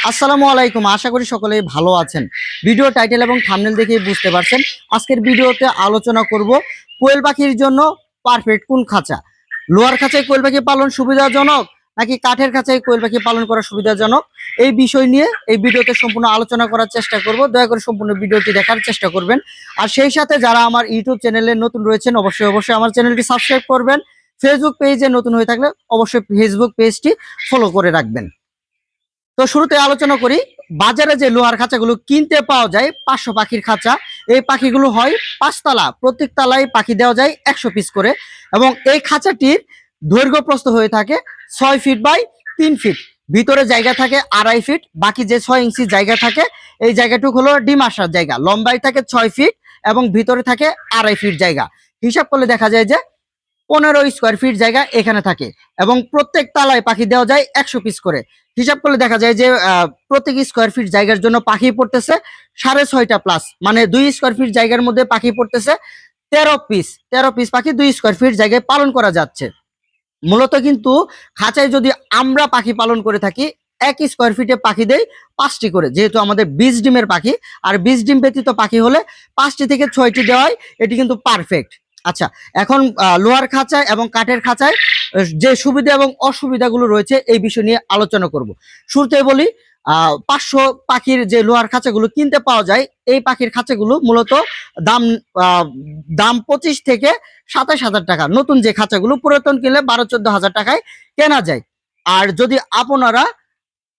আসসালামু আলাইকুম। আশা করি সকলেই ভালো আছেন। ভিডিও টাইটেল এবং থাম্বনেল দেখেই বুঝতে পারছেন আজকের ভিডিওতে আলোচনা করব কোয়েল পাখির জন্য পারফেক্ট কোন খাঁচা। লোহার খাঁচায় কোয়েল পাখি পালন সুবিধাজনক নাকি কাঠের খাঁচায় কোয়েল পাখি পালন করা সুবিধাজনক, এই বিষয় নিয়ে এই ভিডিওতে সম্পূর্ণ আলোচনা করার চেষ্টা করব। দয়া করে সম্পূর্ণ ভিডিওটি দেখার চেষ্টা করবেন। আর সেই সাথে যারা আমার ইউটিউব চ্যানেলে নতুন রয়েছেন অবশ্যই আমার চ্যানেলটি সাবস্ক্রাইব করবেন। ফেসবুক পেজে নতুন হয়ে থাকলে অবশ্যই ফেসবুক পেজটি ফলো করে রাখবেন। তো শুরুতে আলোচনা করি বাজারে যে লোহার খাঁচাগুলো কিনতে পাওয়া যায় 500 পাখির খাঁচা। এই পাখিগুলো হয় 5 তলা, প্রত্যেক তলায় পাখি দেওয়া যায় 100 পিস করে, এবং এই খাঁচাটির দৈর্ঘ্য প্রস্থ হয়ে থাকে 6 ফিট বাই 3 ফিট। ভিতরে জায়গা থাকে 2.5 ফিট, বাকি যে 6 ইঞ্চি জায়গা থাকে এই জায়গাটুকু হলো ডিম আসার জায়গা। লম্বায় থাকে 6 ফিট এবং ভিতরে থাকে 2.5 ফিট জায়গা। হিসাব করলে দেখা যায় যে 15 স্কোয়ার ফিট জায়গা এখানে থাকে, এবং প্রত্যেক তালায় পাখি দেওয়া যায় 100 পিস করে। হিসাব করলে দেখা যায় যে প্রত্যেক স্কোয়ার ফিট জায়গার জন্য পাখি পড়তেছে 6.5টা প্লাস, মানে 2 স্কোয়ার ফিট জায়গার মধ্যে পাখি পড়তেছে 13 পিস পাখি 2 স্কোয়ার ফিট জায়গায় পালন করা যাচ্ছে। মূলত কিন্তু খাঁচায় যদি আমরা পাখি পালন করে থাকি 1 স্কোয়ার ফিটে পাখি দেয় 5টি করে, যেহেতু আমাদের 20 ডিমের পাখি। আর 20 ডিম ব্যতীত পাখি হলে 5টি থেকে 6টি দেওয়াই এটি কিন্তু পারফেক্ট। আচ্ছা, এখন লোহার খাঁচায় এবং কাঠের খাঁচায় যে সুবিধা এবং অসুবিধাগুলো রয়েছে এই বিষয় নিয়ে আলোচনা করব। শুরুতে বলি 500 পাখির যে লোহার খাঁচাগুলো কিনতে পাওয়া যায় এই পাখির খাঁচাগুলো মূলত দাম দাম 25 থেকে 27,000 টাকা। নতুন যে খাঁচাগুলো পুরাতন কিনলে 12-14 হাজার টাকায় কেনা যায়। আর যদি আপনারা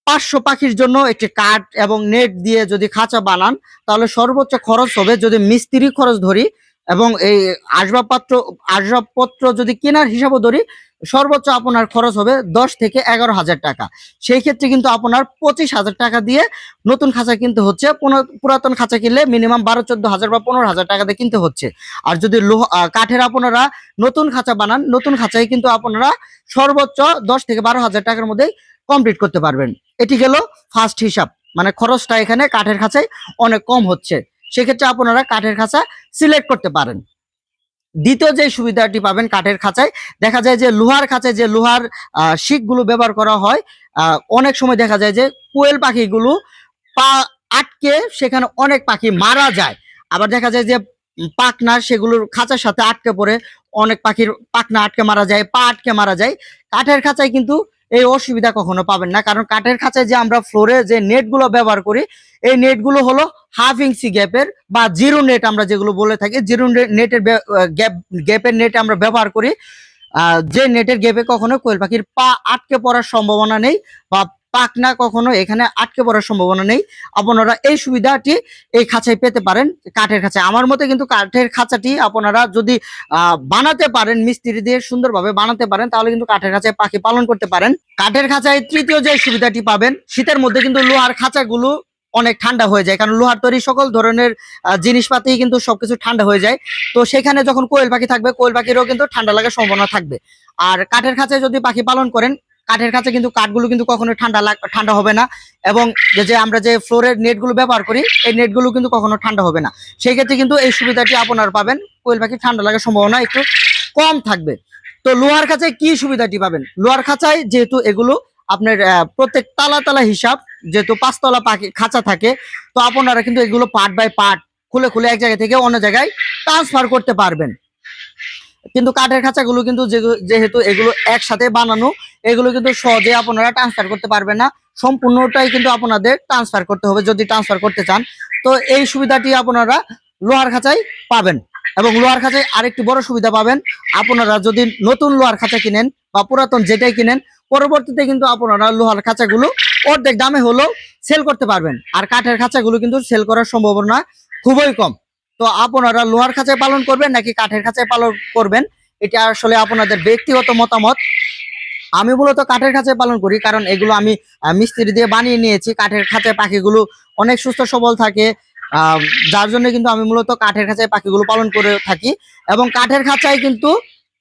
500 পাখির জন্য একটি কাঠ এবং নেট দিয়ে যদি খাঁচা বানান তাহলে সর্বোচ্চ খরচ হবে, যদি মিস্ত্রি খরচ ধরি এবং এই আসবাবপত্র যদি কেনার হিসাবও ধরি, সর্বোচ্চ আপনার খরচ হবে 10 থেকে 11 হাজার টাকা। সেই ক্ষেত্রে কিন্তু আপনার 25,000 টাকা দিয়ে নতুন খাঁচা কিনতে হচ্ছে। পুরাতন খাঁচা কিনলে মিনিমাম 12-14 হাজার বা 15 হাজার টাকা দিয়ে কিনতে হচ্ছে। আর যদি কাঠের আপনারা নতুন খাঁচা বানান, নতুন খাঁচায় কিন্তু আপনারা সর্বোচ্চ 10 থেকে 12 হাজার টাকার মধ্যে কমপ্লিট করতে পারবেন। এটি গেল ফার্স্ট হিসাব, মানে খরচটা এখানে কাঠের খাঁচায় অনেক কম হচ্ছে। সেক্ষেত্রে আপনারা কাঠের খাঁচা সিলেক্ট করতে পারেন। দ্বিতীয় যে সুবিধাটি পাবেন কাঠের খাঁচায়, দেখা যায় যে লোহার খাঁচায় যে লোহার শিকগুলো ব্যবহার করা হয়, অনেক সময় দেখা যায় যে কোয়েল পাখিগুলো পা আটকে সেখানে অনেক পাখি মারা যায়। আবার দেখা যায় যে পাখনা সেগুলোর খাঁচার সাথে আটকে পড়ে অনেক পাখির পাখনা আটকে মারা যায়, পা আটকে মারা যায়। কাঠের খাঁচায় কিন্তু এই অসুবিধা কখনো পাবেন না, কারণ কাঠের খাঁচায় যে আমরা ফ্লোরে যে নেটগুলো ব্যবহার করি এই নেটগুলো হলো 1/2 ইঞ্চি গ্যাপের বা জিরো নেট আমরা যেগুলো বলে থাকি, জিরো নেটের গ্যাপের নেট আমরা ব্যবহার করি। যে নেটের গ্যাপে কখনো কোয়েল পাখির পা আটকে পড়ার সম্ভাবনা নেই বা পাখনা কখনো এখানে আটকে পড়ার সম্ভাবনা নেই। আপনারা এই সুবিধাটি এই খাঁচায় পেতে পারেন কাঠের খাঁচায়। আমার মতে কিন্তু কাঠের খাঁচাটি আপনারা যদি বানাতে পারেন, মিস্ত্রি দিয়ে সুন্দরভাবে বানাতে পারেন, তাহলে কিন্তু কাঠের খাঁচায় পাখি পালন করতে পারেন। কাঠের খাঁচায় তৃতীয় যে সুবিধাটি পাবেন, শীতের মধ্যে কিন্তু লোহার খাঁচাগুলো অনেক ঠান্ডা হয়ে যায়, কারণ লোহার তৈরি সকল ধরনের জিনিসপাতি কিন্তু সবকিছু ঠান্ডা হয়ে যায়। তো সেখানে যখন কোয়েল পাখি থাকবে কোয়েল পাখিরও কিন্তু ঠান্ডা লাগার সম্ভাবনা থাকবে। আর কাঠের খাঁচায় যদি পাখি পালন করেন, কাঠের খাঁচা কিন্তু কাঠগুলো কিন্তু কখনো ঠান্ডা হবে না, এবং যে আমরা যে ফ্লোরের নেটগুলো ব্যবহার করি এই নেটগুলো কিন্তু কখনো ঠান্ডা হবে না। সেই ক্ষেত্রে কিন্তু এই সুবিধাটি আপনারা পাবেন, কোয়েল পাখি ঠান্ডা লাগার সম্ভাবনা একটু কম থাকবে। তো লোহার খাঁচায় কি সুবিধাটি পাবেন, লোহার খাঁচায় যেহেতু এগুলো আপনার প্রত্যেক তালা তালা হিসাব, যেহেতু 5 তলা পাখি খাঁচা থাকে, তো আপনারা কিন্তু এগুলো পার্ট বাই পার্ট খুলে খুলে এক জায়গা থেকে অন্য জায়গায় ট্রান্সফার করতে পারবেন। কিন্তু কাঠের খাঁচাগুলো কিন্তু যেহেতু এগুলো একসাথে বানানো, এগুলো কিন্তু সহজে আপনারা ট্রান্সফার করতে পারবেন না, সম্পূর্ণটাই কিন্তু আপনাদের ট্রান্সফার করতে হবে যদি ট্রান্সফার করতে চান। তো এই সুবিধাটি আপনারা লোহার খাঁচায় পাবেন। এবং লোহার খাঁচায় আরেকটি বড় সুবিধা পাবেন, আপনারা যদি নতুন লোহার খাঁচা কিনেন বা পুরাতন যেটাই কিনেন, পরবর্তীতে কিন্তু আপনারা লোহার খাঁচাগুলো অর্ধেক দামে হলেও সেল করতে পারবেন। আর কাঠের খাঁচাগুলো কিন্তু সেল করার সম্ভাবনা খুবই কম। তো আপনারা লোহার খাঁচায় পালন করবেন নাকি কাঠের খাঁচায় পালন করবেন, এটা আসলে আপনাদের ব্যক্তিগত মতামত। আমি মূলত কাঠের খাঁচায় পালন করি, কারণ এগুলো আমি মিস্ত্রি দিয়ে বানিয়ে নিয়েছি। কাঠের খাঁচায় পাখিগুলো অনেক সুস্থ সবল থাকে, যার জন্য কিন্তু আমি মূলত কাঠের খাঁচায় পাখিগুলো পালন করে থাকি। এবং কাঠের খাঁচায় কিন্তু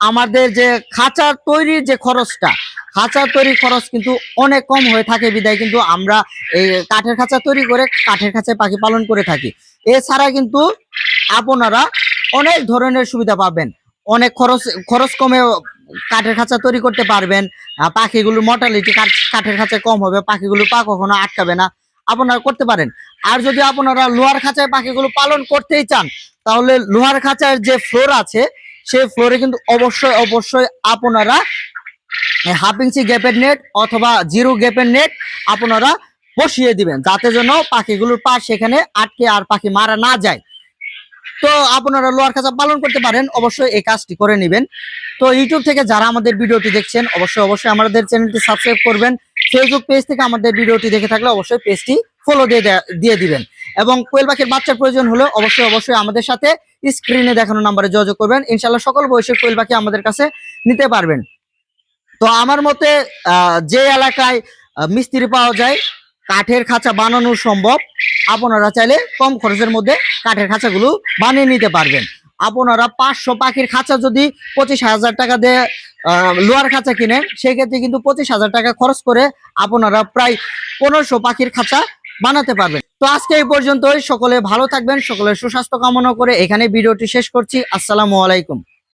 আমাদের যে খাঁচা তৈরির যে খরচটা, খাঁচা তৈরির খরচ কিন্তু অনেক কম হয়ে থাকে, বিদায় কিন্তু আমরা এই কাঠের খাঁচা তৈরি করে কাঠের খাঁচায় পাখি পালন করে থাকি। এছাড়া কিন্তু আপনারা অনেক ধরনের সুবিধা পাবেন, অনেক খরচ কমে কাঠের খাঁচা তৈরি করতে পারবেন। পাখিগুলোর মর্টালিটি কাঠের খাঁচায় কম হবে, পাখিগুলো পা কখনো আটকাবে না, আপনারা করতে পারেন। আর যদি আপনারা লোহার খাঁচায় পাখিগুলো পালন করতেই চান, তাহলে লোহার খাঁচার যে ফ্লোর আছে সেই ফ্লোরে কিন্তু অবশ্যই অবশ্যই আপনারা হাফ ইঞ্চি গ্যাপের নেট অথবা 0 গ্যাপের নেট আপনারা বসিয়ে দিবেন, যাতে যেন পাখিগুলোর পা সেখানে আটকে আর পাখি মারা না যায়। তো আপনারা লোহার খাঁচা পালন করতে পারেন, অবশ্যই এই কাজটি করে নেবেন। তো ইউটিউব থেকে যারা আমাদের ভিডিওটি দেখছেন অবশ্যই অবশ্যই আমাদের চ্যানেলটি সাবস্ক্রাইব করবেন। ফেসবুক পেজ থেকে আমাদের ভিডিওটি দেখে থাকলে অবশ্যই পেজটি ফলো দিয়ে দিবেন। এবং কোয়েল পাখির বাচ্চার প্রয়োজন হলে অবশ্যই অবশ্যই আমাদের সাথে স্ক্রিনে দেখানো নাম্বারে যোগাযোগ করবেন। ইনশাআল্লাহ সকল বয়সের কোয়েল পাখি আমাদের কাছে নিতে পারবেন। তো আমার মতে যে এলাকায় মিস্ত্রি পাওয়া যায়, কাঠের খাঁচা বানানো সম্ভব, আপনারা চাইলে কম খরচের মধ্যে কাঠের খাঁচাগুলো বানিয়ে নিতে পারবেন। আপনারা 500 পাখির খাঁচা যদি 25,000 টাকা দিয়ে লোহার খাঁচা কিনেন, সেক্ষেত্রে কিন্তু 25,000 টাকা খরচ করে আপনারা প্রায় 1500 পাখির খাঁচা বানাতে পারবেন। তো আজকে এই পর্যন্তই, সকলে ভালো থাকবেন, সকলের সুস্বাস্থ্য কামনা করে এখানে ভিডিওটি শেষ করছি। আসসালামু আলাইকুম।